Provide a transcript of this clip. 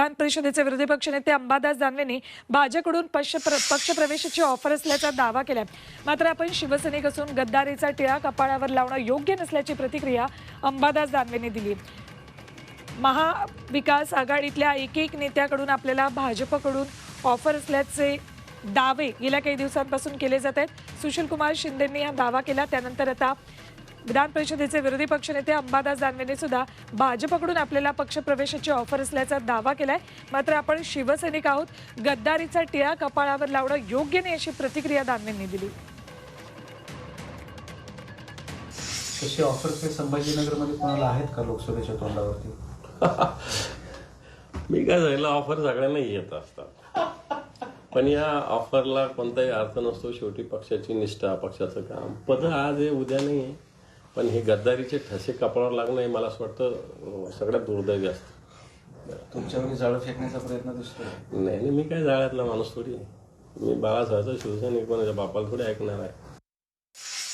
विधान परिषदेचे विरोधी पक्षनेते अंबादास दानवेंनी भाजपकडून पक्षप्रवेशाची ऑफर असल्याचा दावा केलाय. मात्र आपण शिवसैनिक असून गद्दारीचा टिळा कपाळावर लावणं योग्य नसल्याची प्रतिक्रिया अंबादास दानवेंनी दिली. महाविकास आघाडीतल्या एक नेत्याकडून आपल्याला भाजपकडून ऑफर असल्याचे दावे गेल्या काही दिवसांपासून केले जात आहेत. सुशीलकुमार शिंदेंनी हा दावा केला. त्यानंतर आता विधान परिषदेचे विरोधी पक्षनेते अंबादास दानवेंनी सुद्धा भाजपकडून आपल्याला पक्षप्रवेशाची ऑफर असल्याचा दावा केलाय. मात्र आपण शिवसैनिक आहोत, गद्दारीचा टिळा कपाळावर लावणं योग्य नाही अशी प्रतिक्रिया दानवेंनी दिली. तसे ऑफर्स काही संभाजीनगरमध्ये कोणाला आहेत का लोकसभेच्या तोंडावरती? मी काय झालं, ऑफर सगळ्यांना येत असतात, पण या ऑफरला कोणताही अर्थ नसतो. शेवटी पक्षाची निष्ठा, पक्षाचं काम, पद आज आहे उद्या नाही आहे, पण हे गद्दारीचे ठसे कपाळावर लागणं हे मला असं वाटतं सगळ्यात दुर्दैवी असतं. तुमच्यावर जाळं फेकण्याचा प्रयत्न दिसतोय. नाही, मी काय जाळ्यातला माणूस थोडी आहे. मी बाळासाहेबचा शिवसैनिक कोणाच्या बापाला थोडी ऐकणार आहे.